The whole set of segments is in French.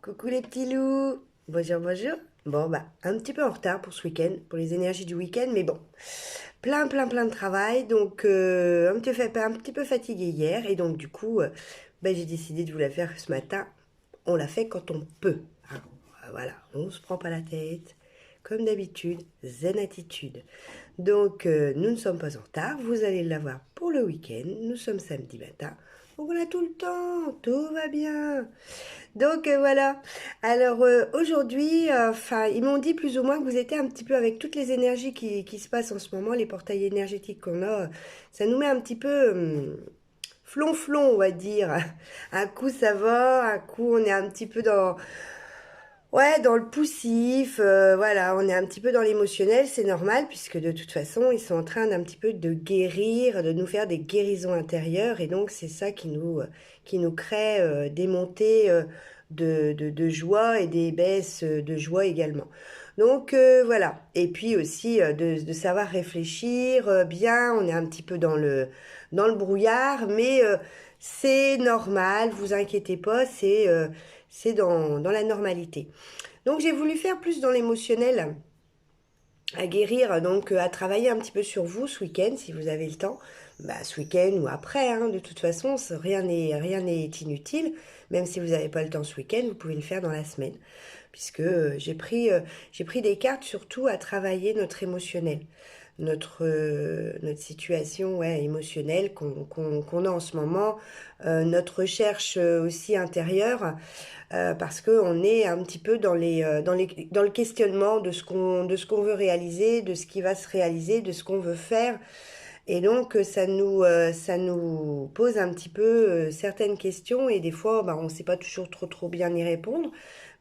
Coucou les petits loups. Bonjour, bonjour. Bon, bah, un petit peu en retard pour ce week-end, pour les énergies du week-end, mais bon, plein de travail, donc un petit peu fatigué hier, et donc du coup, bah, j'ai décidé de vous la faire ce matin. On la fait quand on peut, hein. Voilà, on se prend pas la tête, comme d'habitude, zen attitude. Donc, nous ne sommes pas en retard, vous allez l'avoir pour le week-end, nous sommes samedi matin, donc on a tout le temps, tout va bien. Donc voilà. Alors aujourd'hui, enfin, ils m'ont dit plus ou moins que vous étiez un petit peu avec toutes les énergies qui se passent en ce moment, les portails énergétiques qu'on a, ça nous met un petit peu flonflon, on va dire. Un coup ça va, un coup on est un petit peu dans, ouais, dans le poussif, voilà, on est un petit peu dans l'émotionnel, c'est normal puisque de toute façon ils sont en train d'un petit peu de guérir, de nous faire des guérisons intérieures et donc c'est ça qui nous crée des montées de joie et des baisses de joie également. Donc voilà, et puis aussi de savoir réfléchir bien, on est un petit peu dans le brouillard, mais c'est normal, vous inquiétez pas, c'est dans la normalité. Donc j'ai voulu faire plus dans l'émotionnel, à guérir, donc à travailler un petit peu sur vous ce week-end si vous avez le temps. Bah, ce week-end ou après, hein, de toute façon, rien n'est inutile. Même si vous n'avez pas le temps ce week-end, vous pouvez le faire dans la semaine. Puisque j'ai pris des cartes surtout à travailler notre émotionnel. Notre situation ouais, émotionnelle qu'on a en ce moment, notre recherche aussi intérieure, parce qu'on est un petit peu dans le questionnement de ce qu'on veut réaliser, de ce qui va se réaliser, de ce qu'on veut faire. Et donc, ça nous pose un petit peu certaines questions et des fois, bah, on ne sait pas toujours trop bien y répondre.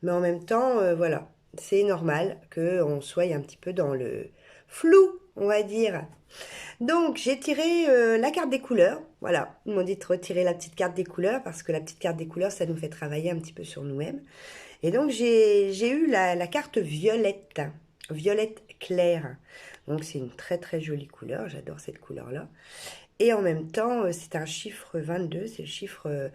Mais en même temps, voilà, c'est normal qu'on soit un petit peu dans le flou, on va dire. Donc, j'ai tiré la carte des couleurs. Voilà, ils m'ont dit de retirer la petite carte des couleurs parce que la petite carte des couleurs, ça nous fait travailler un petit peu sur nous-mêmes. Et donc, j'ai eu la carte violette, violette claire. Donc, c'est une très jolie couleur. J'adore cette couleur-là. Et en même temps, c'est un chiffre 22, c'est le chiffre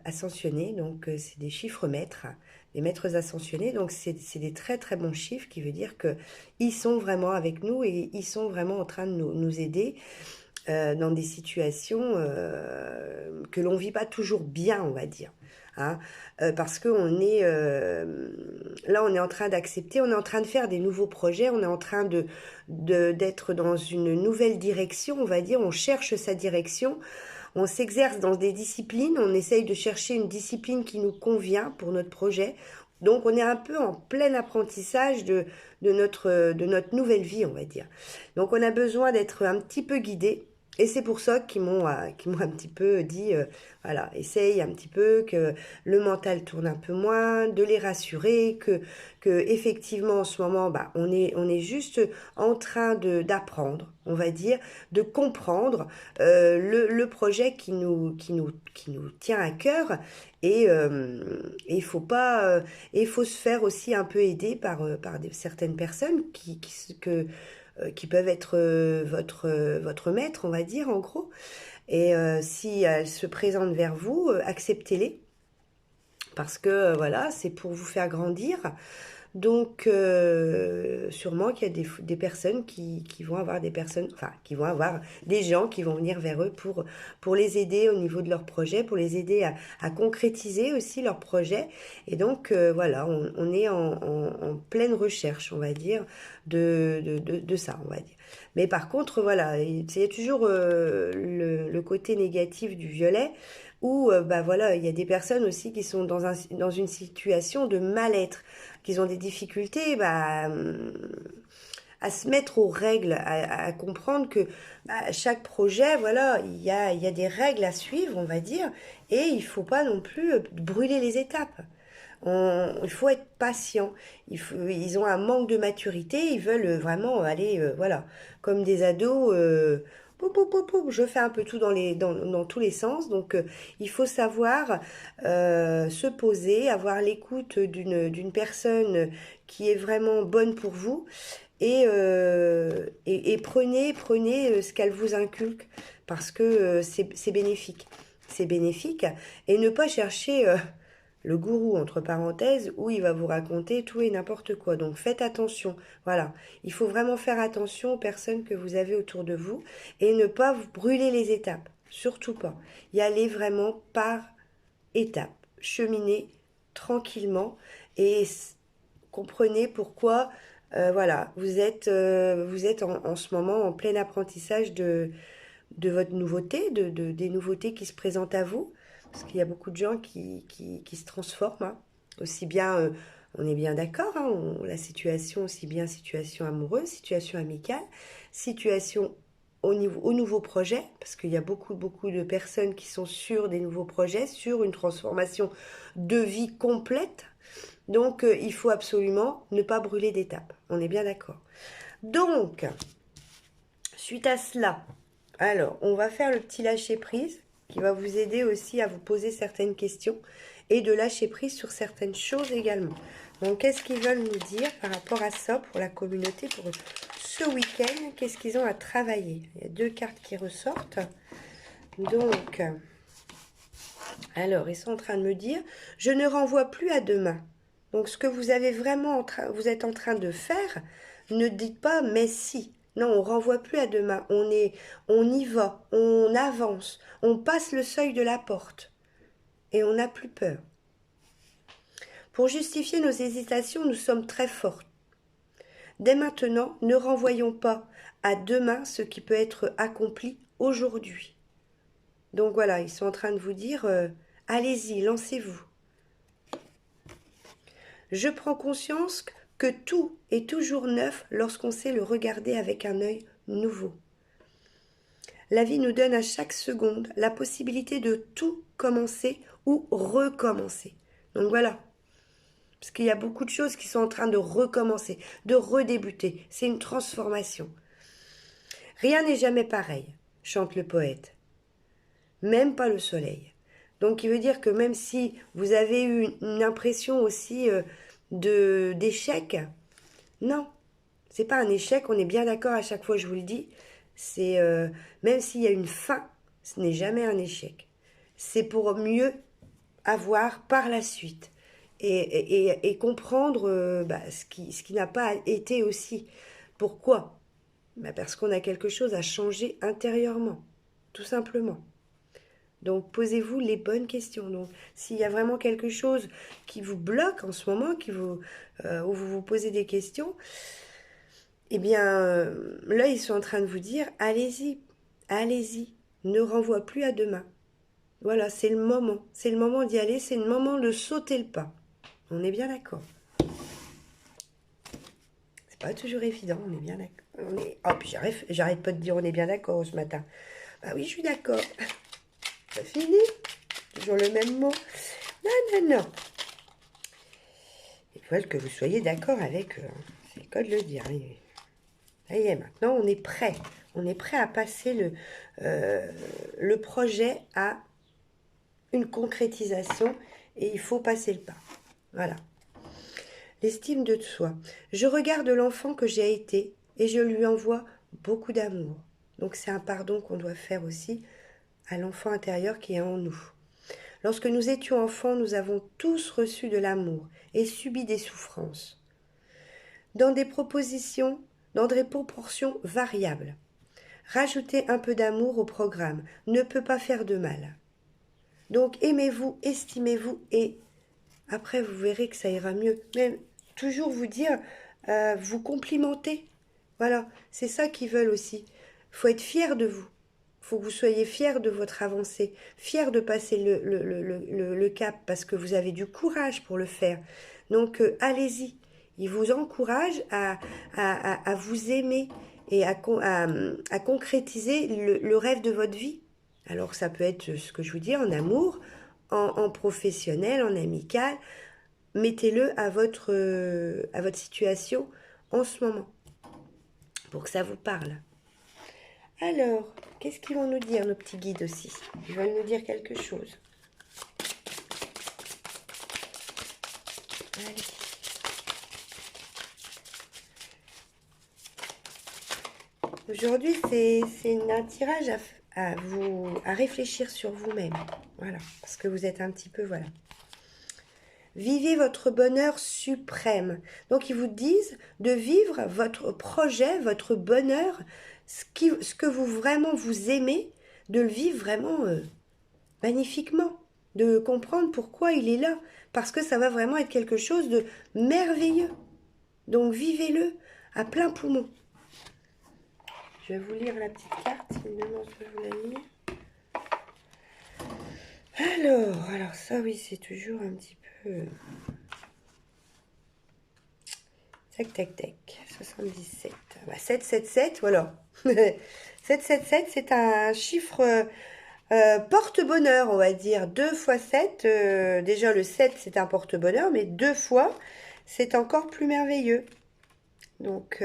ascensionné. Donc, c'est des chiffres maîtres, des maîtres ascensionnés. Donc, c'est des très bons chiffres qui veut dire que ils sont vraiment avec nous et ils sont vraiment en train de nous aider dans des situations que l'on vit pas toujours bien, on va dire. Hein, parce que là, on est en train d'accepter, on est en train de faire des nouveaux projets, on est en train d'être dans une nouvelle direction, on va dire, on cherche sa direction, on s'exerce dans des disciplines, on essaye de chercher une discipline qui nous convient pour notre projet. Donc, on est un peu en plein apprentissage de notre nouvelle vie, on va dire. Donc, on a besoin d'être un petit peu guidé. Et c'est pour ça qu'ils m'ont un petit peu dit, voilà, essaye un petit peu que le mental tourne un peu moins, de les rassurer, que effectivement en ce moment, bah, on est juste en train d'apprendre, on va dire, de comprendre le projet qui nous tient à cœur. Et il faut pas, et il faut se faire aussi un peu aider par certaines personnes qui peuvent être votre maître, on va dire, en gros. Et si elles se présentent vers vous, acceptez-les. Parce que voilà, c'est pour vous faire grandir. Donc, sûrement qu'il y a des personnes qui vont avoir des personnes, enfin, qui vont avoir des gens qui vont venir vers eux pour les aider au niveau de leur projet, pour les aider à concrétiser aussi leur projet. Et donc, voilà, on est en pleine recherche, on va dire, de ça, on va dire. Mais par contre, voilà, il y a toujours le côté négatif du violet où, bah voilà, il y a des personnes aussi qui sont dans une situation de mal-être qu'ils ont des difficultés bah, à se mettre aux règles, à comprendre que bah, chaque projet, voilà, il y a des règles à suivre, on va dire, et il faut pas non plus brûler les étapes. Il faut être patient. Ils ont un manque de maturité. Ils veulent vraiment aller, voilà, comme des ados. Je fais un peu tout dans tous les sens. Donc, il faut savoir se poser, avoir l'écoute d'une personne qui est vraiment bonne pour vous et prenez ce qu'elle vous inculque parce que c'est bénéfique. C'est bénéfique et ne pas chercher le gourou, entre parenthèses, où il va vous raconter tout et n'importe quoi. Donc faites attention. Voilà. Il faut vraiment faire attention aux personnes que vous avez autour de vous et ne pas vous brûler les étapes. Surtout pas. Y aller vraiment par étapes. Cheminer tranquillement et comprenez pourquoi voilà, vous êtes en ce moment en plein apprentissage de votre nouveauté, des nouveautés qui se présentent à vous, parce qu'il y a beaucoup de gens qui se transforment, hein. Aussi bien, on est bien d'accord, hein, la situation, aussi bien situation amoureuse, situation amicale, situation au nouveau projet, parce qu'il y a beaucoup de personnes qui sont sur des nouveaux projets, sur une transformation de vie complète. Donc, il faut absolument ne pas brûler d'étapes. On est bien d'accord. Donc, suite à cela, alors, on va faire le petit lâcher-prise qui va vous aider aussi à vous poser certaines questions et de lâcher prise sur certaines choses également. Donc, qu'est-ce qu'ils veulent nous dire par rapport à ça pour la communauté, pour ce week-end? Qu'est-ce qu'ils ont à travailler? Il y a 2 cartes qui ressortent. Donc, alors, ils sont en train de me dire, je ne renvoie plus à demain. Donc, ce que vous avez vraiment vous êtes en train de faire, ne dites pas mais si. Non, on renvoie plus à demain. On y va, on avance, on passe le seuil de la porte et on n'a plus peur. Pour justifier nos hésitations, nous sommes très forts. Dès maintenant, ne renvoyons pas à demain ce qui peut être accompli aujourd'hui. Donc voilà, ils sont en train de vous dire, allez-y, lancez-vous. Je prends conscience que tout est toujours neuf lorsqu'on sait le regarder avec un œil nouveau. La vie nous donne à chaque seconde la possibilité de tout commencer ou recommencer. Donc voilà, parce qu'il y a beaucoup de choses qui sont en train de recommencer, de redébuter. C'est une transformation. Rien n'est jamais pareil, chante le poète. Même pas le soleil. Donc il veut dire que même si vous avez eu une impression aussi d'échec, non, c'est pas un échec, on est bien d'accord à chaque fois, je vous le dis. C'est même s'il y a une fin, ce n'est jamais un échec. C'est pour mieux avoir par la suite et comprendre ce qui n'a pas été aussi. Pourquoi? Parce qu'on a quelque chose à changer intérieurement, tout simplement. Donc posez-vous les bonnes questions. Donc s'il y a vraiment quelque chose qui vous bloque en ce moment, où vous vous posez des questions, eh bien là ils sont en train de vous dire allez-y, allez-y, ne renvoie plus à demain. Voilà, c'est le moment d'y aller, c'est le moment de sauter le pas. On est bien d'accord. C'est pas toujours évident, on est bien d'accord. Oh, puis j'arrête pas de dire on est bien d'accord ce matin. Bah oui, je suis d'accord. Ça finit. Toujours le même mot. Non. Ils veulent que vous soyez d'accord avec eux. C'est le cas de le dire. Ça y est, maintenant, on est prêt. On est prêt à passer le projet à une concrétisation et il faut passer le pas. Voilà. L'estime de soi. Je regarde l'enfant que j'ai été et je lui envoie beaucoup d'amour. Donc c'est un pardon qu'on doit faire aussi à l'enfant intérieur qui est en nous. Lorsque nous étions enfants, nous avons tous reçu de l'amour et subi des souffrances. Dans des proportions variables. Rajouter un peu d'amour au programme ne peut pas faire de mal. Donc aimez-vous, estimez-vous et après vous verrez que ça ira mieux. Mais toujours vous dire, vous complimenter. Voilà, c'est ça qu'ils veulent aussi. Il faut être fier de vous. Il faut que vous soyez fier de votre avancée, fier de passer le cap parce que vous avez du courage pour le faire. Donc allez-y. Ils vous encouragent à vous aimer et à concrétiser le rêve de votre vie. Alors ça peut être ce que je vous dis en amour, en professionnel, en amical. Mettez-le à votre situation en ce moment pour que ça vous parle. Alors, qu'est-ce qu'ils vont nous dire, nos petits guides aussi? Ils veulent nous dire quelque chose. Allez. Aujourd'hui, c'est un tirage à réfléchir sur vous-même. Voilà, parce que vous êtes un petit peu, voilà. Vivez votre bonheur suprême. Donc, ils vous disent de vivre votre projet, votre bonheur, ce que vous vraiment vous aimez, de le vivre vraiment magnifiquement, de comprendre pourquoi il est là, parce que ça va vraiment être quelque chose de merveilleux. Donc, vivez-le à plein poumon. Je vais vous lire la petite carte, si je peux vous la lire. Alors ça oui, c'est toujours un petit peu... Tac, tac, tac. 77. Bah, 777, voilà. 777, c'est un chiffre porte-bonheur, on va dire. 2 fois 7, déjà le 7, c'est un porte-bonheur, mais 2 fois, c'est encore plus merveilleux. Donc,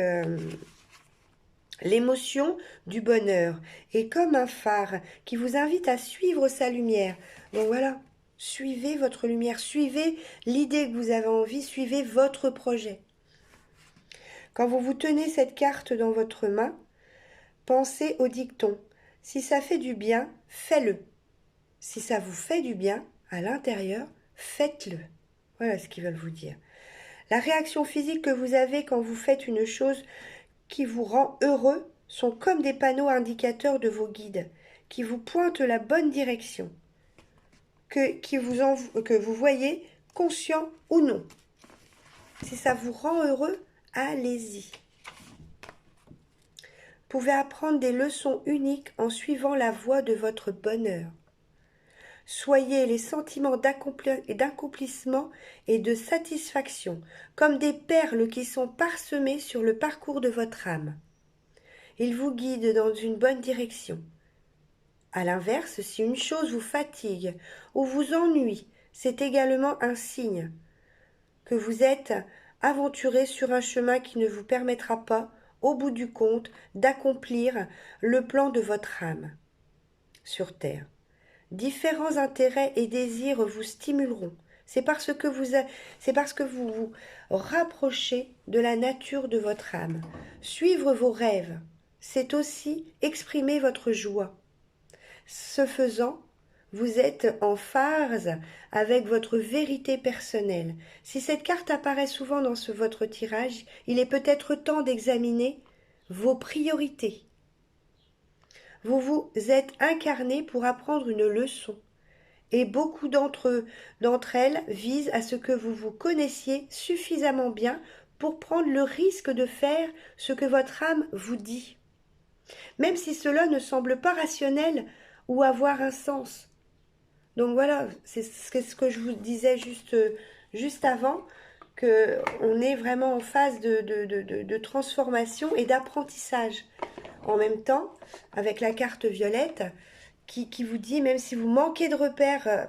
l'émotion du bonheur est comme un phare qui vous invite à suivre sa lumière. Donc voilà, suivez votre lumière, suivez l'idée que vous avez envie, suivez votre projet. Quand vous vous tenez cette carte dans votre main, pensez au dicton. Si ça fait du bien, fais-le. Si ça vous fait du bien, à l'intérieur, faites-le. Voilà ce qu'ils veulent vous dire. La réaction physique que vous avez quand vous faites une chose qui vous rend heureux sont comme des panneaux indicateurs de vos guides, qui vous pointent la bonne direction, que vous voyez, conscient ou non. Si ça vous rend heureux, allez-y. Vous pouvez apprendre des leçons uniques en suivant la voie de votre bonheur. Soyez les sentiments d'accomplissement et de satisfaction, comme des perles qui sont parsemées sur le parcours de votre âme. Ils vous guident dans une bonne direction. À l'inverse, si une chose vous fatigue ou vous ennuie, c'est également un signe que vous êtes aventuré sur un chemin qui ne vous permettra pas, au bout du compte, d'accomplir le plan de votre âme sur terre. Différents intérêts et désirs vous stimuleront. C'est parce que vous vous rapprochez de la nature de votre âme. Suivre vos rêves, c'est aussi exprimer votre joie. Ce faisant, vous êtes en phase avec votre vérité personnelle. Si cette carte apparaît souvent dans votre tirage, il est peut-être temps d'examiner vos priorités. Vous vous êtes incarné pour apprendre une leçon, et beaucoup d'entre elles visent à ce que vous vous connaissiez suffisamment bien pour prendre le risque de faire ce que votre âme vous dit, même si cela ne semble pas rationnel ou avoir un sens. Donc voilà, c'est ce que je vous disais juste avant, qu'on est vraiment en phase de transformation et d'apprentissage. En même temps, avec la carte violette, qui vous dit, même si vous manquez de repères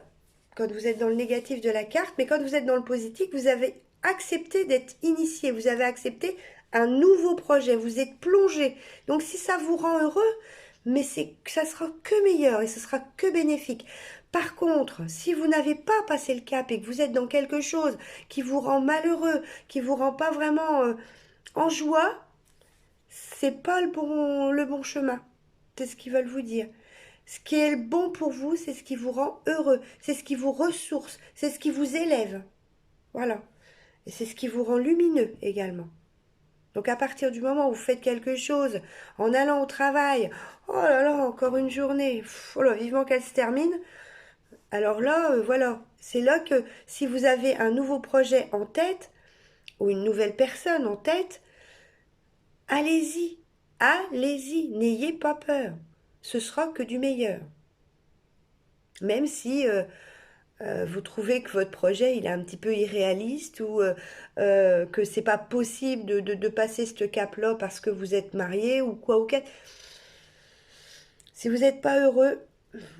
quand vous êtes dans le négatif de la carte, mais quand vous êtes dans le positif, vous avez accepté d'être initié, vous avez accepté un nouveau projet, vous êtes plongé. Donc si ça vous rend heureux, mais ça sera que meilleur et ce sera que bénéfique. Par contre, si vous n'avez pas passé le cap et que vous êtes dans quelque chose qui vous rend malheureux, qui vous rend pas vraiment en joie, c'est pas le bon chemin. C'est ce qu'ils veulent vous dire. Ce qui est bon pour vous, c'est ce qui vous rend heureux, c'est ce qui vous ressource, c'est ce qui vous élève. Voilà. Et c'est ce qui vous rend lumineux également. Donc à partir du moment où vous faites quelque chose, en allant au travail, oh là là, encore une journée, oh là, vivement qu'elle se termine, alors là, voilà, c'est là que si vous avez un nouveau projet en tête, ou une nouvelle personne en tête, allez-y, allez-y, n'ayez pas peur, ce sera que du meilleur. Même si vous trouvez que votre projet il est un petit peu irréaliste ou que c'est pas possible de passer ce cap-là parce que vous êtes marié ou quoi ou qu'est-ce. Si vous n'êtes pas heureux,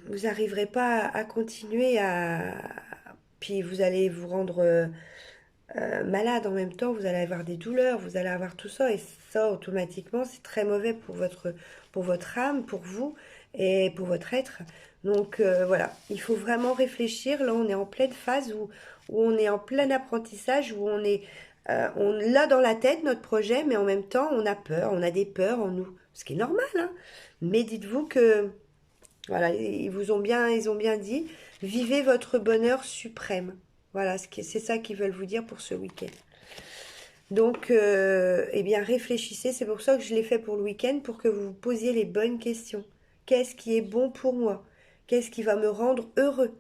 vous n'arriverez pas à continuer puis vous allez vous rendre malade en même temps, vous allez avoir des douleurs, vous allez avoir tout ça et ça automatiquement c'est très mauvais pour votre âme, pour vous et pour votre être. Donc voilà, il faut vraiment réfléchir. Là, on est en pleine phase où on est en plein apprentissage, où on l'a dans la tête, notre projet, mais en même temps, on a peur, on a des peurs en nous. Ce qui est normal, hein. Mais dites-vous que, voilà, ils ont bien dit, vivez votre bonheur suprême. Voilà, c'est ça qu'ils veulent vous dire pour ce week-end. Donc, eh bien, réfléchissez. C'est pour ça que je l'ai fait pour le week-end, pour que vous vous posiez les bonnes questions. Qu'est-ce qui est bon pour moi? Qu'est-ce qui va me rendre heureux?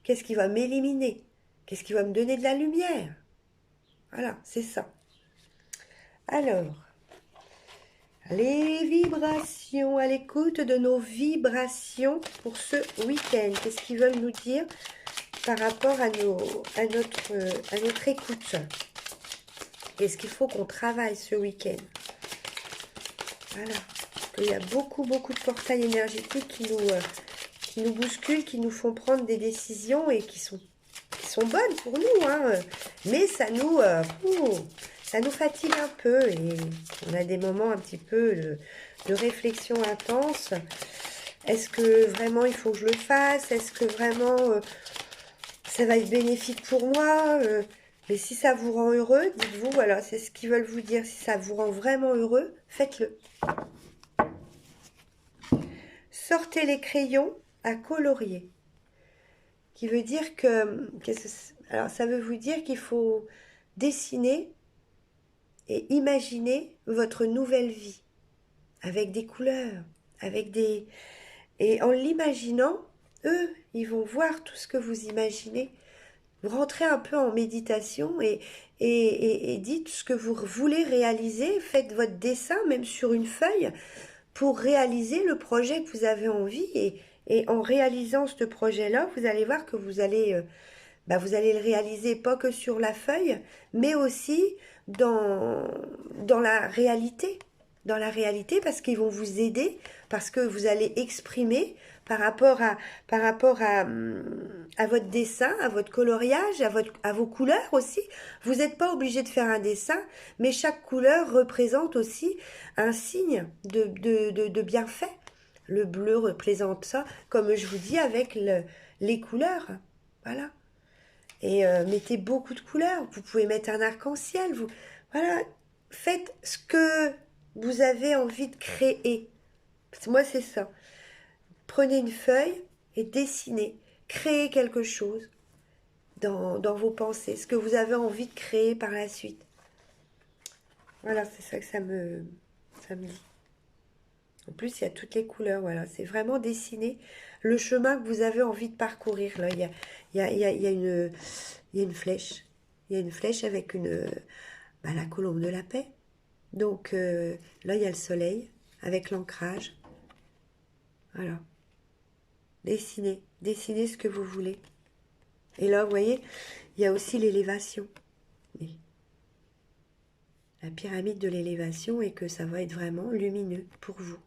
Qu'est-ce qui va m'éliminer? Qu'est-ce qui va me donner de la lumière? Voilà, c'est ça. Alors, les vibrations, à l'écoute de nos vibrations pour ce week-end. Qu'est-ce qu'ils veulent nous dire par rapport à notre écoute? Qu'est-ce qu'il faut qu'on travaille ce week-end? Voilà. Il y a beaucoup de portails énergétiques qui nous bousculent, qui nous font prendre des décisions et qui sont bonnes pour nous, hein. Mais ça nous fatigue un peu et on a des moments un petit peu de réflexion intense. Est-ce que vraiment il faut que je le fasse? Est-ce que vraiment ça va être bénéfique pour moi? Mais si ça vous rend heureux, dites-vous, voilà, c'est ce qu'ils veulent vous dire. Si ça vous rend vraiment heureux, faites-le. Sortez les crayons à colorier. Qui veut dire que... Alors, ça veut vous dire qu'il faut dessiner et imaginer votre nouvelle vie. Avec des couleurs, avec des... Et en l'imaginant, eux, ils vont voir tout ce que vous imaginez. Vous rentrez un peu en méditation et dites ce que vous voulez réaliser. Faites votre dessin, même sur une feuille, pour réaliser le projet que vous avez envie. Et en réalisant ce projet-là, vous allez voir que vous allez le réaliser pas que sur la feuille, mais aussi dans la réalité. Dans la réalité, parce qu'ils vont vous aider, parce que vous allez exprimer par rapport à votre dessin, à votre coloriage, à vos couleurs aussi. Vous n'êtes pas obligé de faire un dessin, mais chaque couleur représente aussi un signe de bienfait. Le bleu représente ça, comme je vous dis, avec les couleurs. Voilà. Et mettez beaucoup de couleurs. Vous pouvez mettre un arc-en-ciel. Voilà. Faites ce que vous avez envie de créer. Moi, c'est ça. Prenez une feuille et dessinez. Créez quelque chose dans vos pensées. Ce que vous avez envie de créer par la suite. Voilà, c'est ça que ça me dit. En plus, il y a toutes les couleurs. Voilà, c'est vraiment dessiner le chemin que vous avez envie de parcourir. Là, il y a une flèche. Il y a une flèche avec la colombe de la paix. Donc là, il y a le soleil avec l'ancrage. Voilà. Dessinez ce que vous voulez. Et là, vous voyez, il y a aussi l'élévation. Oui. La pyramide de l'élévation et que ça va être vraiment lumineux pour vous.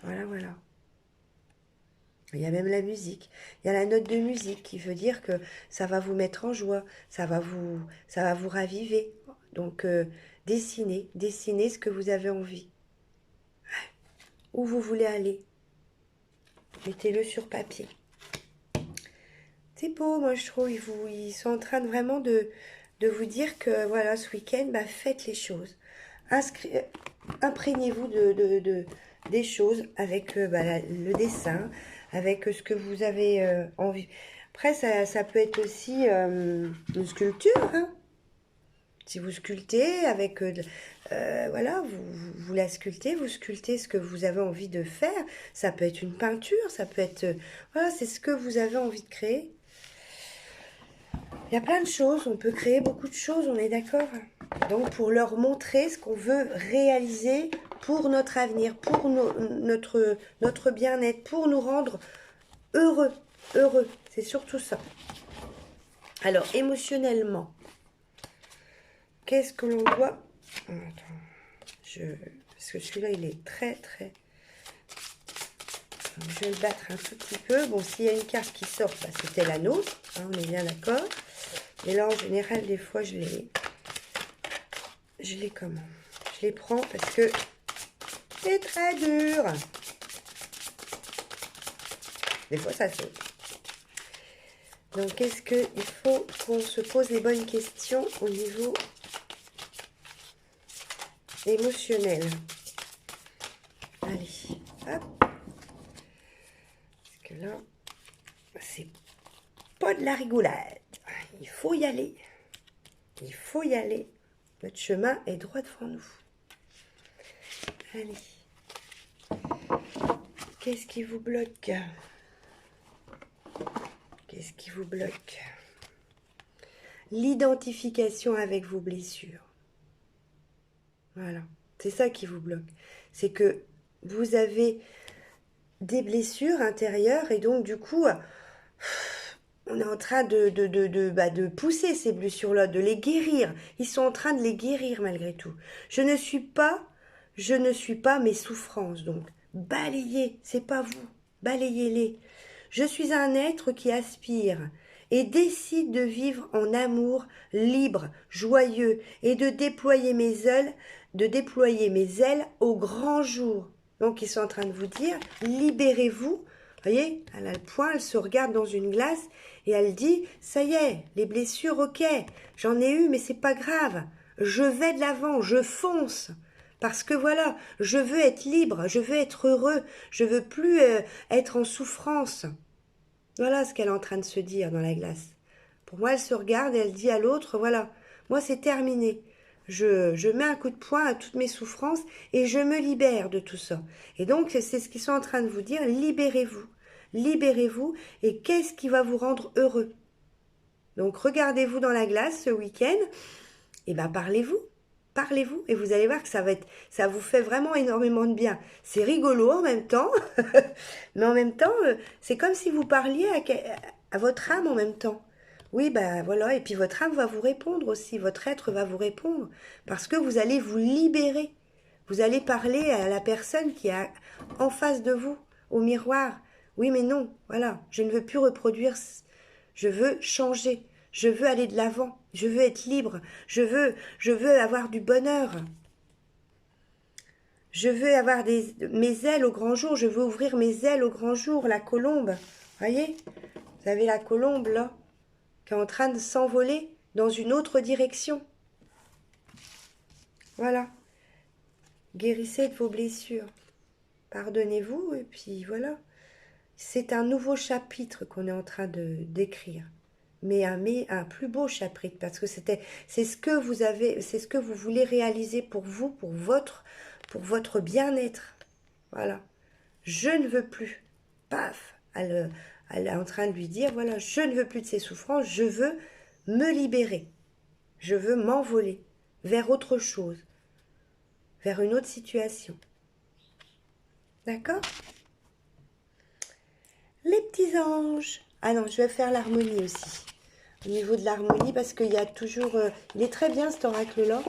Voilà, voilà. Il y a même la musique. Il y a la note de musique qui veut dire que ça va vous mettre en joie. Ça va vous raviver. Donc, dessinez ce que vous avez envie. Où vous voulez aller. Mettez-le sur papier. C'est beau, moi je trouve. Ils sont en train vraiment de vous dire que voilà, ce week-end, faites les choses. Imprégnez-vous des choses avec le dessin, avec ce que vous avez envie. Après, ça peut être aussi une sculpture, hein. Si vous sculptez avec, voilà, vous la sculptez, vous sculptez ce que vous avez envie de faire. Ça peut être une peinture, ça peut être, voilà, c'est ce que vous avez envie de créer. Il y a plein de choses, on peut créer beaucoup de choses, on est d'accord. Donc, pour leur montrer ce qu'on veut réaliser pour notre avenir, pour notre bien-être, pour nous rendre heureux, c'est surtout ça. Alors, émotionnellement, qu'est-ce que l'on doit... Attends, parce que celui-là, il est très... Donc, je vais le battre un tout petit peu. Bon, s'il y a une carte qui sort, c'était la nôtre, hein, on est bien d'accord. Et là, en général, des fois, je les prends parce que c'est très dur. Des fois, ça saute. Donc, est-ce qu'il faut qu'on se pose les bonnes questions au niveau émotionnel? Allez, hop. Parce que là, c'est pas de de la rigolade. Il faut y aller. Il faut y aller. Notre chemin est droit devant nous. Allez. Qu'est-ce qui vous bloque? Qu'est-ce qui vous bloque? L'identification avec vos blessures. Voilà. C'est ça qui vous bloque. C'est que vous avez des blessures intérieures et donc du coup, on est en train de pousser ces blessures-là, de les guérir. Ils sont en train de les guérir malgré tout. Je ne suis pas mes souffrances. Donc, balayez, c'est pas vous. Balayez-les. Je suis un être qui aspire et décide de vivre en amour, libre, joyeux et de déployer mes ailes au grand jour. Donc, ils sont en train de vous dire, libérez-vous. Vous voyez, elle a le point, elle se regarde dans une glace et elle dit, ça y est, les blessures, ok, j'en ai eu, mais c'est pas grave. Je vais de l'avant, je fonce. Parce que voilà, je veux être libre, je veux être heureux, je veux plus être en souffrance. Voilà ce qu'elle est en train de se dire dans la glace. Pour moi, elle se regarde et elle dit à l'autre, voilà, moi c'est terminé. Je mets un coup de poing à toutes mes souffrances et je me libère de tout ça. Et donc, c'est ce qu'ils sont en train de vous dire, libérez-vous. Libérez-vous et qu'est-ce qui va vous rendre heureux? Donc, regardez-vous dans la glace ce week-end et ben parlez-vous. Parlez-vous et vous allez voir que ça vous fait vraiment énormément de bien. C'est rigolo en même temps, mais en même temps, c'est comme si vous parliez à votre âme en même temps. Oui, ben voilà, et puis votre âme va vous répondre aussi, votre être va vous répondre, parce que vous allez vous libérer. Vous allez parler à la personne qui est en face de vous, au miroir. Oui, mais non, voilà, je ne veux plus reproduire, je veux changer. Je veux aller de l'avant, je veux être libre, je veux avoir du bonheur. Je veux avoir mes ailes au grand jour, je veux ouvrir mes ailes au grand jour, la colombe. Voyez? Vous avez la colombe là, qui est en train de s'envoler dans une autre direction. Voilà. Guérissez de vos blessures. Pardonnez-vous et puis voilà. C'est un nouveau chapitre qu'on est en train d'écrire. Mais un plus beau chapitre parce que c'est ce que vous avez, c'est ce que vous voulez réaliser pour vous, pour votre bien-être. Voilà. Je ne veux plus. Paf. Elle est en train de lui dire, voilà, je ne veux plus de ces souffrances, je veux me libérer. Je veux m'envoler vers autre chose, vers une autre situation. D'accord? Les petits anges. Ah non, je vais faire l'harmonie aussi. Au niveau de l'harmonie, parce qu'il y a toujours... il est très bien cet oracle-là,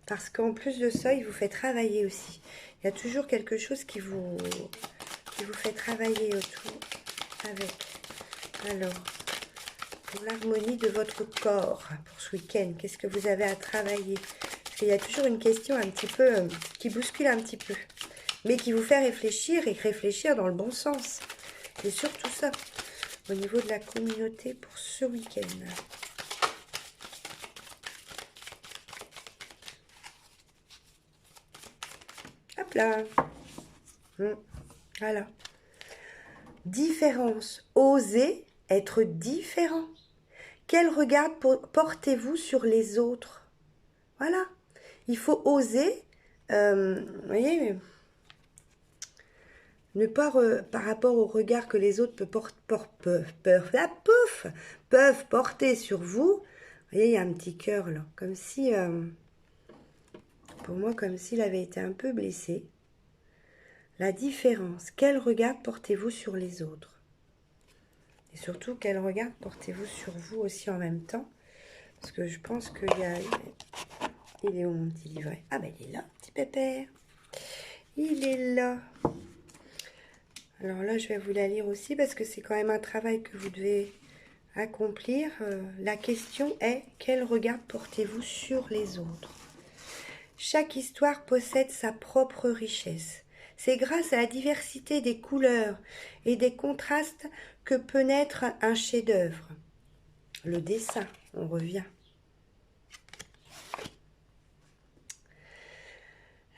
parce qu'en plus de ça, il vous fait travailler aussi. Il y a toujours quelque chose qui vous fait travailler autour avec. Alors, pour l'harmonie de votre corps, pour ce week-end, qu'est-ce que vous avez à travailler? Parce qu'il y a toujours une question un petit peu... qui bouscule un petit peu, mais qui vous fait réfléchir, et réfléchir dans le bon sens. Et surtout ça, au niveau de la communauté pour ce week-end. Hop là. Voilà. Différence. Osez être différent. Quel regard portez-vous sur les autres? Voilà. Il faut oser, vous voyez, ne pas, par rapport au regard que les autres peuvent porter sur vous. Vous voyez, il y a un petit cœur là, comme si, pour moi, comme s'il avait été un peu blessé. La différence, quel regard portez-vous sur les autres? Et surtout, quel regard portez-vous sur vous aussi en même temps? Parce que je pense qu'il y a... Il est où mon petit livret? Ah ben il est là, petit pépère. Il est là. Alors là, je vais vous la lire aussi parce que c'est quand même un travail que vous devez accomplir. La question est, quel regard portez-vous sur les autres? Chaque histoire possède sa propre richesse. C'est grâce à la diversité des couleurs et des contrastes que peut naître un chef-d'œuvre. Le dessin, on revient.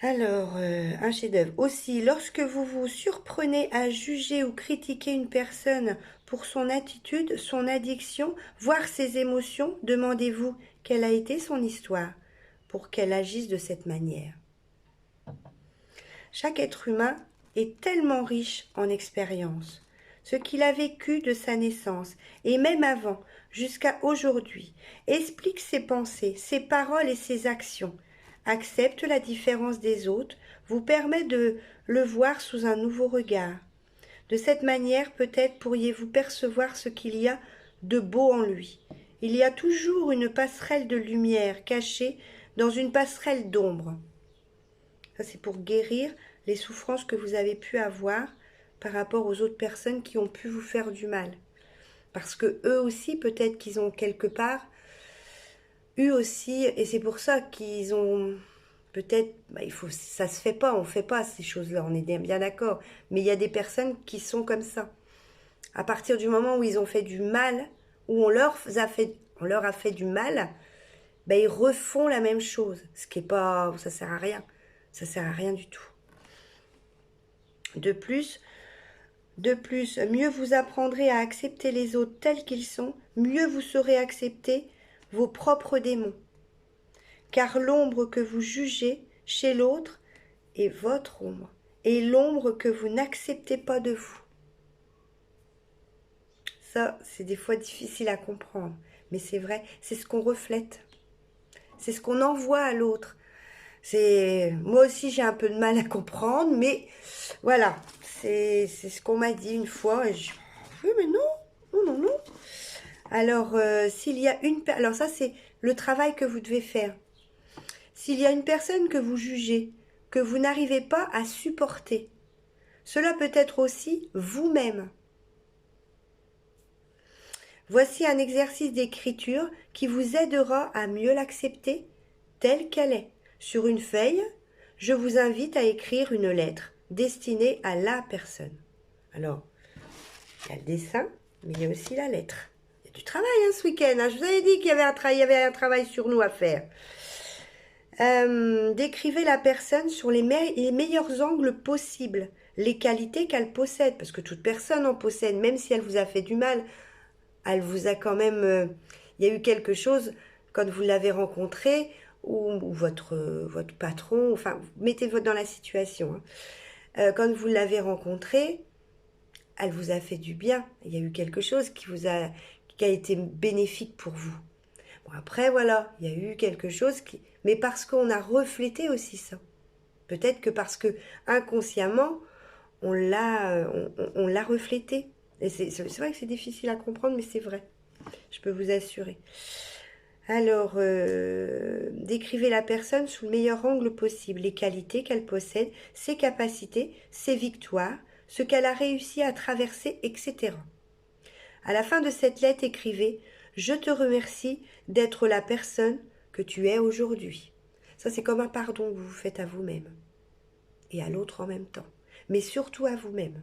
Alors, un chef-d'œuvre. Aussi, lorsque vous vous surprenez à juger ou critiquer une personne pour son attitude, son addiction, voire ses émotions, demandez-vous quelle a été son histoire pour qu'elle agisse de cette manière. Chaque être humain est tellement riche en expériences. Ce qu'il a vécu de sa naissance, et même avant, jusqu'à aujourd'hui, explique ses pensées, ses paroles et ses actions, accepte la différence des autres, vous permet de le voir sous un nouveau regard. De cette manière, peut-être pourriez-vous percevoir ce qu'il y a de beau en lui. Il y a toujours une passerelle de lumière cachée dans une passerelle d'ombre. Ça, c'est pour guérir les souffrances que vous avez pu avoir par rapport aux autres personnes qui ont pu vous faire du mal. Parce que eux aussi, peut-être qu'ils ont quelque part eu aussi, et c'est pour ça qu'ils ont peut-être, ça se fait pas, on fait pas ces choses-là, on est bien d'accord. Mais il y a des personnes qui sont comme ça. À partir du moment où ils ont fait du mal, où on leur a fait du mal, ils refont la même chose. Ce qui est pas, ça sert à rien. Ça sert à rien du tout. De plus, mieux vous apprendrez à accepter les autres tels qu'ils sont, mieux vous saurez accepter vos propres démons. Car l'ombre que vous jugez chez l'autre est votre ombre, et l'ombre que vous n'acceptez pas de vous. Ça, c'est des fois difficile à comprendre, mais c'est vrai, c'est ce qu'on reflète. C'est ce qu'on envoie à l'autre. Moi aussi, j'ai un peu de mal à comprendre, mais voilà, c'est ce qu'on m'a dit une fois. Et oui, mais non. Alors, s'il y a alors ça, c'est le travail que vous devez faire. S'il y a une personne que vous jugez, que vous n'arrivez pas à supporter, cela peut être aussi vous-même. Voici un exercice d'écriture qui vous aidera à mieux l'accepter telle qu'elle est. Sur une feuille, je vous invite à écrire une lettre destinée à la personne. Alors, il y a le dessin, mais il y a aussi la lettre. Il y a du travail ce week-end. Je vous avais dit qu'il y avait un travail sur nous à faire. Décrivez la personne sur les meilleurs angles possibles, les qualités qu'elle possède, parce que toute personne en possède, même si elle vous a fait du mal, elle vous a quand même... il y a eu quelque chose quand vous l'avez rencontré, ou votre patron, enfin, mettez-vous dans la situation. Quand vous l'avez rencontré, elle vous a fait du bien. Il y a eu quelque chose qui a été bénéfique pour vous. Bon, après, voilà, il y a eu quelque chose qui... Mais parce qu'on a reflété aussi ça. Peut-être que parce que inconsciemment, on l'a reflété. Et c'est vrai que c'est difficile à comprendre, mais c'est vrai. Je peux vous assurer. Alors, décrivez la personne sous le meilleur angle possible, les qualités qu'elle possède, ses capacités, ses victoires, ce qu'elle a réussi à traverser, etc. À la fin de cette lettre, écrivez « Je te remercie d'être la personne que tu es aujourd'hui ». Ça, c'est comme un pardon que vous vous faites à vous-même et à l'autre en même temps, mais surtout à vous-même.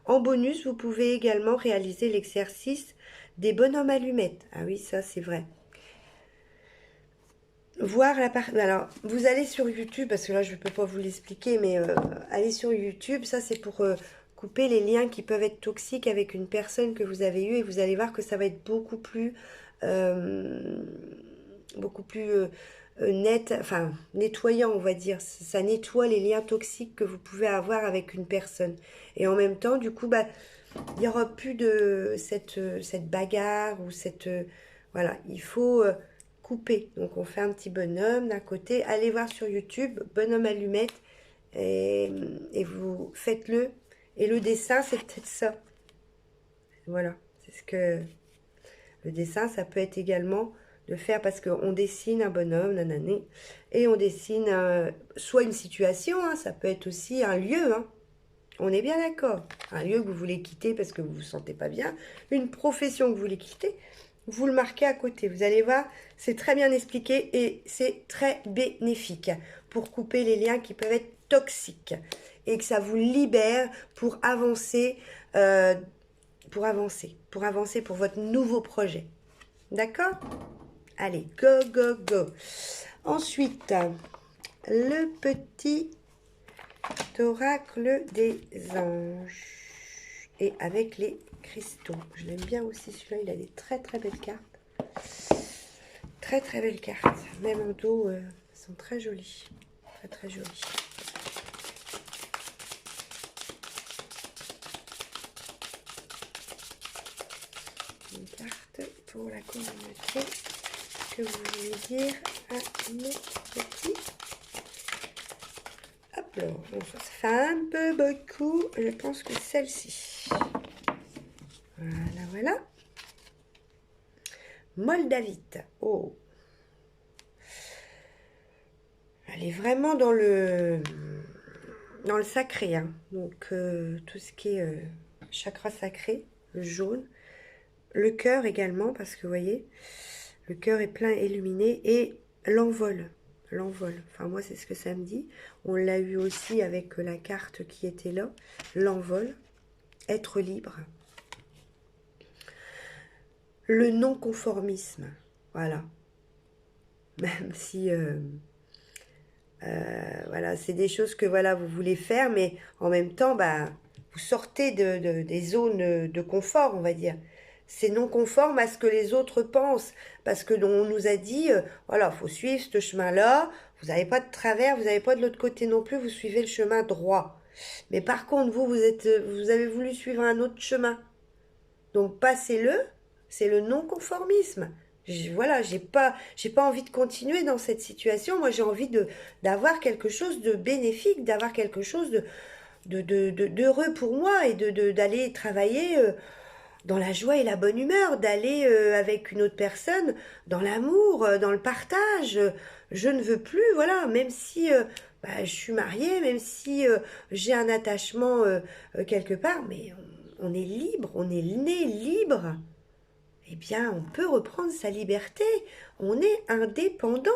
En bonus, vous pouvez également réaliser l'exercice des bonhommes allumettes. Ah oui, ça c'est vrai. Voir la part... Alors, vous allez sur YouTube, parce que là je ne peux pas vous l'expliquer, mais allez sur YouTube, ça c'est pour couper les liens qui peuvent être toxiques avec une personne que vous avez eue, et vous allez voir que ça va être beaucoup plus net, enfin nettoyant on va dire. Ça nettoie les liens toxiques que vous pouvez avoir avec une personne. Et en même temps, du coup, il n'y aura plus de cette bagarre ou cette... voilà, il faut couper. Donc, on fait un petit bonhomme d'un côté. Allez voir sur YouTube, bonhomme allumette, et vous faites-le. Et le dessin, c'est peut-être ça. Voilà, c'est ce que... Le dessin, ça peut être également de faire parce qu'on dessine un bonhomme, nanané, et on dessine soit une situation, ça peut être aussi un lieu, on est bien d'accord. Un lieu que vous voulez quitter parce que vous ne vous sentez pas bien. Une profession que vous voulez quitter. Vous le marquez à côté. Vous allez voir, c'est très bien expliqué et c'est très bénéfique pour couper les liens qui peuvent être toxiques. Et que ça vous libère pour avancer, pour votre nouveau projet. D'accord ? Allez, go, go, go. Ensuite... le petit oracle des anges. Et avec les cristaux. Je l'aime bien aussi celui-là, il a des très très belles cartes. Très très belles cartes. Même en dos, elles sont très jolies. Très très jolies. Une carte pour la communauté. Que vous voulez dire à nos petits. Hop là, bon, ça fait un peu beaucoup. Je pense que celle-ci. Voilà, voilà. Moldavite. Oh. Elle est vraiment dans le sacré. Hein. Donc, tout ce qui est chakra sacré, le jaune. Le cœur également, parce que vous voyez, le cœur est plein illuminé. Et l'envol. L'envol. Enfin, moi, c'est ce que ça me dit. On l'a eu aussi avec la carte qui était là. L'envol. Être libre. Le non-conformisme. Voilà. Même si... voilà, c'est des choses que voilà, vous voulez faire, mais en même temps, bah, vous sortez des zones de confort, on va dire. C'est non conforme à ce que les autres pensent, parce que on nous a dit, voilà, faut suivre ce chemin-là, vous n'avez pas de travers, vous n'avez pas de l'autre côté non plus, vous suivez le chemin droit. Mais par contre, vous avez voulu suivre un autre chemin. Donc, passez-le, c'est le non-conformisme. Voilà, j'ai pas envie de continuer dans cette situation. Moi, j'ai envie d'avoir quelque chose de bénéfique, d'avoir quelque chose d'heureux pour moi et d'aller travailler dans la joie et la bonne humeur, d'aller avec une autre personne dans l'amour, dans le partage. Je ne veux plus, voilà, même si bah, je suis mariée, même si j'ai un attachement quelque part, mais on est libre, on est né libre. Eh bien, on peut reprendre sa liberté. On est indépendant,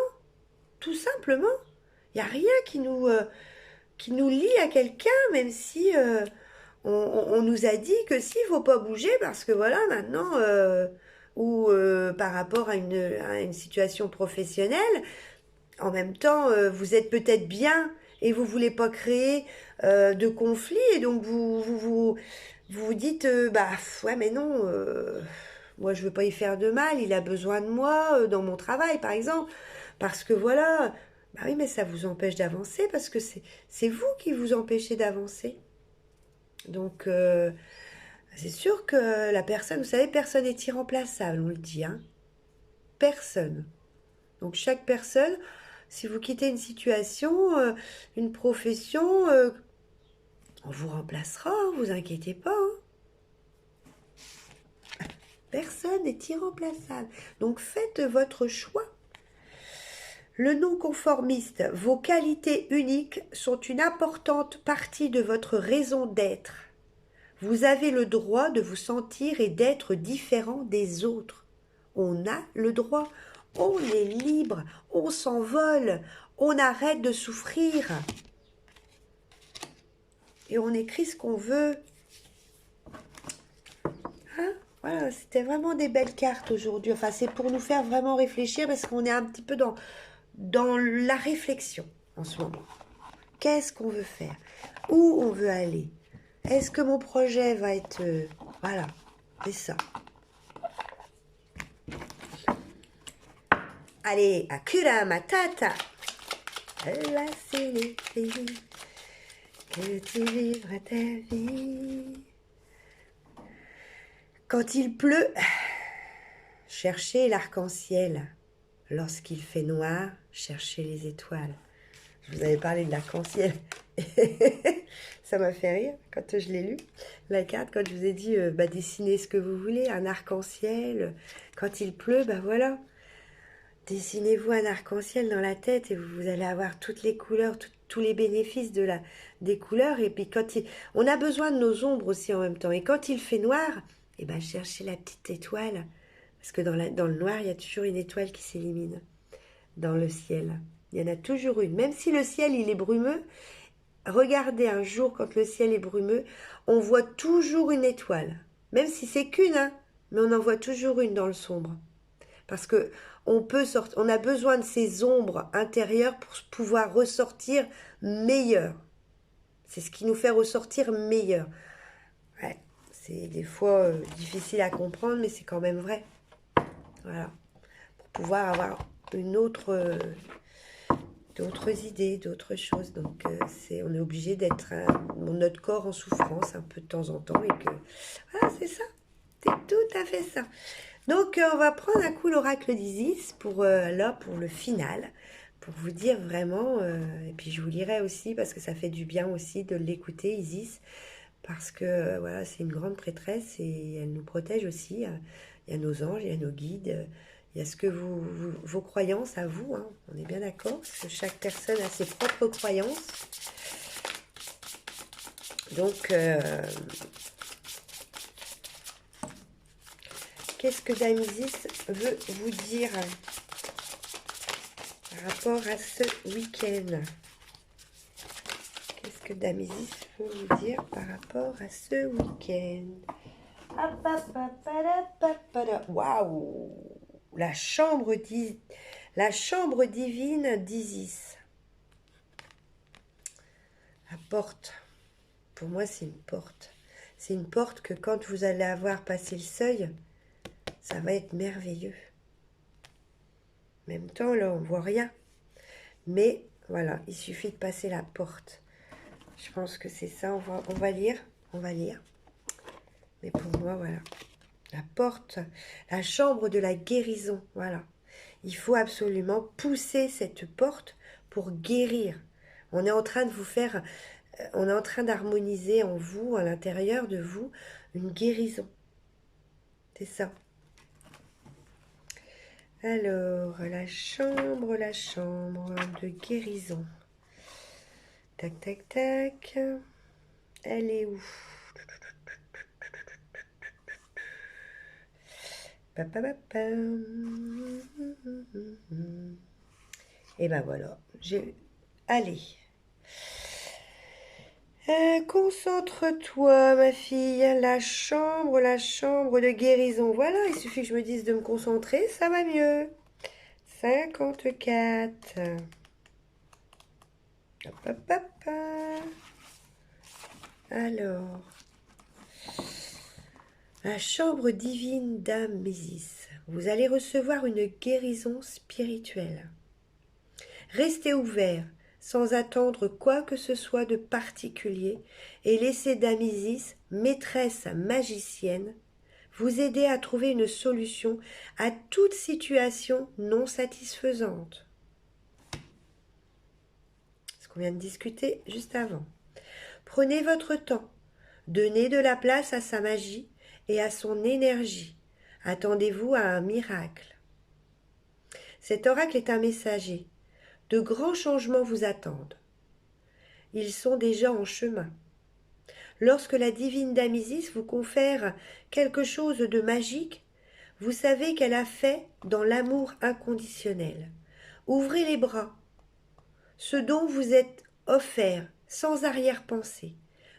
tout simplement. Il n'y a rien qui nous lie à quelqu'un, même si on nous a dit que s'il ne faut pas bouger, parce que voilà, maintenant, ou par rapport à une situation professionnelle, en même temps, vous êtes peut-être bien et vous ne voulez pas créer de conflit, et donc vous dites, bah ouais, mais non, moi je veux pas y faire de mal, il a besoin de moi dans mon travail, par exemple, parce que voilà, bah oui, mais ça vous empêche d'avancer, parce que c'est vous qui vous empêchez d'avancer. Donc, c'est sûr que la personne, vous savez, personne n'est irremplaçable, on le dit, hein. Personne. Donc, chaque personne, si vous quittez une situation, une profession, on vous remplacera, hein, vous inquiétez pas. Hein. Personne n'est irremplaçable. Donc, faites votre choix. Le non-conformiste, vos qualités uniques sont une importante partie de votre raison d'être. Vous avez le droit de vous sentir et d'être différent des autres. On a le droit, on est libre, on s'envole, on arrête de souffrir. Et on écrit ce qu'on veut. Hein? Voilà, c'était vraiment des belles cartes aujourd'hui. Enfin, c'est pour nous faire vraiment réfléchir, parce qu'on est un petit peu dans la réflexion en ce moment. Qu'est-ce qu'on veut faire? Où on veut aller? Est-ce que mon projet va être... voilà, c'est ça. Allez, Hakuna Matata. Là, c'est l'été que tu vivras ta vie. Quand il pleut, cherchez l'arc-en-ciel. Lorsqu'il fait noir, cherchez les étoiles. Je vous avais parlé de l'arc-en-ciel. Ça m'a fait rire quand je l'ai lu, la carte, quand je vous ai dit, bah, dessinez ce que vous voulez, un arc-en-ciel. Quand il pleut, bah voilà. Dessinez-vous un arc-en-ciel dans la tête et vous allez avoir toutes les couleurs, tous les bénéfices des couleurs. Et puis on a besoin de nos ombres aussi en même temps. Et quand il fait noir, eh ben, cherchez la petite étoile. Parce que dans le noir, il y a toujours une étoile qui s'élimine dans le ciel. Il y en a toujours une. Même si le ciel, il est brumeux, regardez un jour quand le ciel est brumeux, on voit toujours une étoile. Même si c'est qu'une, hein, mais on en voit toujours une dans le sombre. Parce que on a besoin de ces ombres intérieures pour pouvoir ressortir meilleur. C'est ce qui nous fait ressortir meilleur. Ouais, c'est des fois difficile à comprendre, mais c'est quand même vrai. Voilà. Pour pouvoir avoir d'autres idées, d'autres choses. Donc, on est obligé d'être notre corps en souffrance un peu de temps en temps. Et que, voilà, c'est ça. C'est tout à fait ça. Donc, on va prendre un coup l'oracle d'Isis pour le final. Pour vous dire vraiment, et puis je vous lirai aussi parce que ça fait du bien aussi de l'écouter, Isis, parce que voilà, c'est une grande prêtresse et elle nous protège aussi. Il y a nos anges, il y a nos guides, il y a ce que vos croyances à vous, hein, on est bien d'accord, parce que chaque personne a ses propres croyances. Donc, qu'est-ce que Dame Isis veut vous dire par rapport à ce week-end? Qu'est-ce que Dame Isis veut vous dire par rapport à ce week-end? Waouh! La chambre divine d'Isis. La porte. Pour moi, c'est une porte. C'est une porte que quand vous allez avoir passé le seuil, ça va être merveilleux. En même temps, là, on ne voit rien. Mais voilà, il suffit de passer la porte. Je pense que c'est ça. On va lire. On va lire. Mais pour moi, voilà. La porte, la chambre de la guérison. Voilà. Il faut absolument pousser cette porte pour guérir. On est en train de vous faire, on est en train d'harmoniser en vous, à l'intérieur de vous, une guérison. C'est ça. Alors, la chambre de guérison. Tac, tac, tac. Elle est où? Et ben voilà. Allez. Concentre-toi, ma fille. La chambre de guérison. Voilà, il suffit que je me dise de me concentrer, ça va mieux. 54. Hop, hop, hop. Alors, la chambre divine d'âme Isis. Vous allez recevoir une guérison spirituelle. Restez ouvert, sans attendre quoi que ce soit de particulier, et laissez Dame Isis, maîtresse magicienne, vous aider à trouver une solution à toute situation non satisfaisante. Ce qu'on vient de discuter juste avant. Prenez votre temps, donnez de la place à sa magie et à son énergie. Attendez-vous à un miracle. Cet oracle est un messager. De grands changements vous attendent. Ils sont déjà en chemin. Lorsque la divine Dame Isis vous confère quelque chose de magique, vous savez qu'elle a fait dans l'amour inconditionnel. Ouvrez les bras. Ce dont vous êtes offert sans arrière-pensée,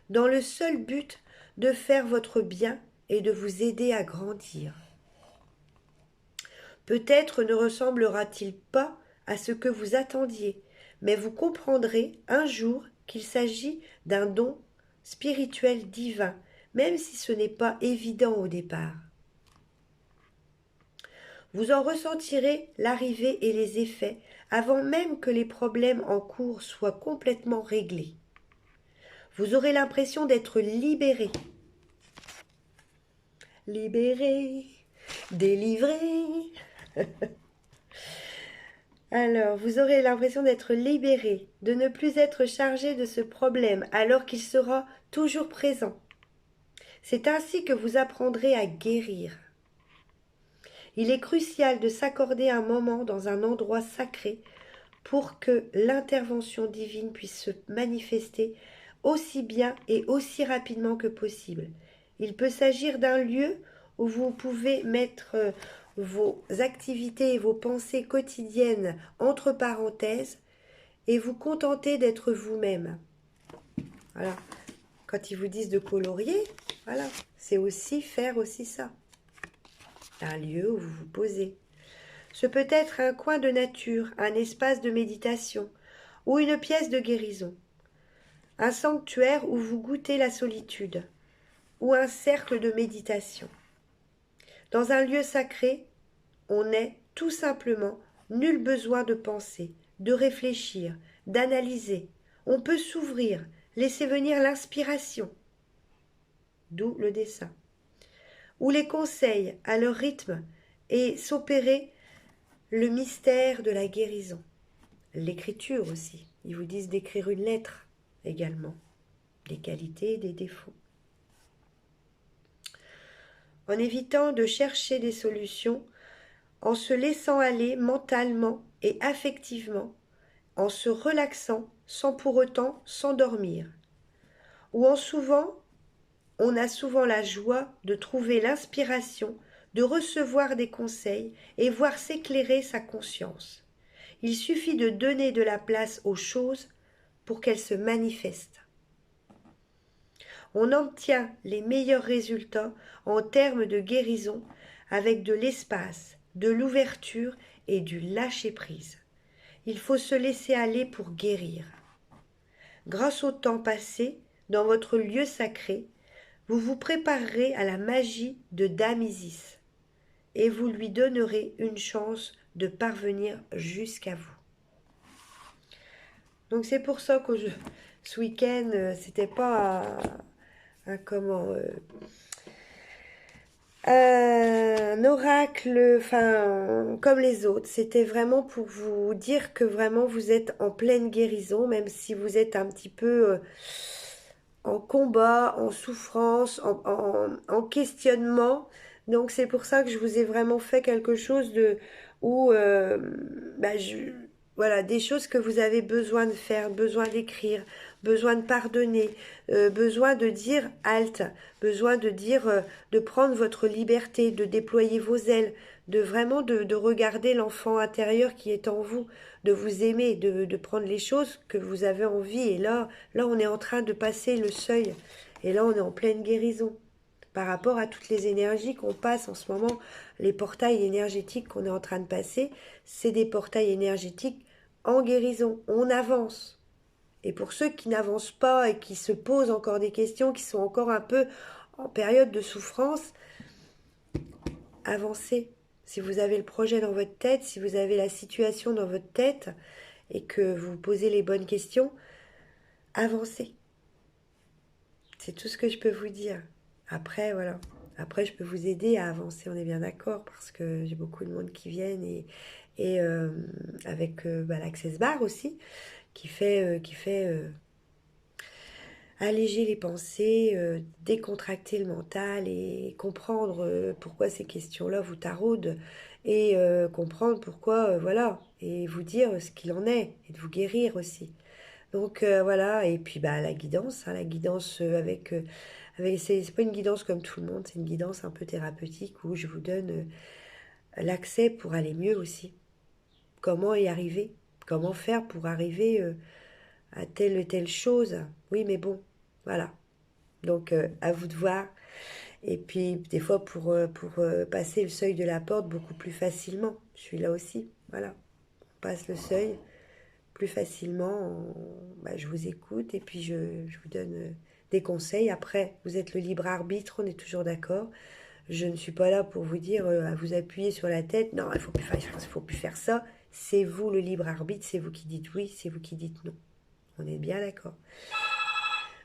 dans le seul but de faire votre bien et de vous aider à grandir. Peut-être ne ressemblera-t-il pas à ce que vous attendiez, mais vous comprendrez un jour qu'il s'agit d'un don spirituel divin, même si ce n'est pas évident au départ. Vous en ressentirez l'arrivée et les effets avant même que les problèmes en cours soient complètement réglés. Vous aurez l'impression d'être libéré. Libéré, délivré. Alors, vous aurez l'impression d'être libéré, de ne plus être chargé de ce problème alors qu'il sera toujours présent. C'est ainsi que vous apprendrez à guérir. Il est crucial de s'accorder un moment dans un endroit sacré pour que l'intervention divine puisse se manifester aussi bien et aussi rapidement que possible. Il peut s'agir d'un lieu où vous pouvez mettre vos activités et vos pensées quotidiennes entre parenthèses et vous contenter d'être vous-même. Voilà. Quand ils vous disent de colorier, voilà, c'est aussi faire aussi ça. Un lieu où vous vous posez. Ce peut être un coin de nature, un espace de méditation ou une pièce de guérison, un sanctuaire où vous goûtez la solitude ou un cercle de méditation. Dans un lieu sacré, on n'est tout simplement nul besoin de penser, de réfléchir, d'analyser. On peut s'ouvrir, laisser venir l'inspiration, d'où le dessin, ou les conseils à leur rythme et s'opérer le mystère de la guérison. L'écriture aussi, ils vous disent d'écrire une lettre également, des qualités et des défauts. En évitant de chercher des solutions, en se laissant aller mentalement et affectivement, en se relaxant sans pour autant s'endormir, ou on a souvent la joie de trouver l'inspiration, de recevoir des conseils et voir s'éclairer sa conscience. Il suffit de donner de la place aux choses pour qu'elles se manifestent. On obtient les meilleurs résultats en termes de guérison avec de l'espace, de l'ouverture et du lâcher-prise. Il faut se laisser aller pour guérir. Grâce au temps passé dans votre lieu sacré, vous vous préparerez à la magie de Dame Isis et vous lui donnerez une chance de parvenir jusqu'à vous. Donc c'est pour ça que ce week-end, c'était pas un oracle, enfin, comme les autres. C'était vraiment pour vous dire que vraiment vous êtes en pleine guérison, même si vous êtes un petit peu en combat, en souffrance, en questionnement. Donc c'est pour ça que je vous ai vraiment fait quelque chose de où voilà, des choses que vous avez besoin de faire, besoin d'écrire, besoin de pardonner, besoin de dire halte, besoin de dire de prendre votre liberté, de déployer vos ailes, de vraiment de regarder l'enfant intérieur qui est en vous, de vous aimer, de prendre les choses que vous avez envie. Et là, on est en train de passer le seuil. Et là, on est en pleine guérison par rapport à toutes les énergies qu'on passe en ce moment. Les portails énergétiques qu'on est en train de passer, c'est des portails énergétiques en guérison. On avance. Et pour ceux qui n'avancent pas et qui se posent encore des questions, qui sont encore un peu en période de souffrance, avancez. Si vous avez le projet dans votre tête, si vous avez la situation dans votre tête et que vous posez les bonnes questions, avancez. C'est tout ce que je peux vous dire. Après, voilà. Après, je peux vous aider à avancer, on est bien d'accord, parce que j'ai beaucoup de monde qui viennent et avec l'Access Bar aussi, qui fait alléger les pensées, décontracter le mental et comprendre pourquoi ces questions-là vous taraudent et comprendre pourquoi, voilà, et vous dire ce qu'il en est et de vous guérir aussi. Donc voilà, et puis la guidance, hein, la guidance c'est pas une guidance comme tout le monde, c'est une guidance un peu thérapeutique où je vous donne l'accès pour aller mieux aussi. Comment y arriver? Comment faire pour arriver à telle ou telle chose? Oui, mais bon, voilà. Donc à vous de voir. Et puis des fois pour passer le seuil de la porte beaucoup plus facilement. Je suis là aussi, voilà. On passe le seuil plus facilement. Je vous écoute et puis je vous donne des conseils. Après, vous êtes le libre arbitre, on est toujours d'accord. Je ne suis pas là pour vous dire à vous appuyer sur la tête. Non, il faut plus faire ça. C'est vous le libre arbitre, c'est vous qui dites oui, c'est vous qui dites non. On est bien d'accord.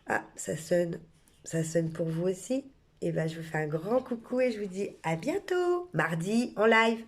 Ah, ça sonne pour vous aussi. Et je vous fais un grand coucou et je vous dis à bientôt, mardi en live.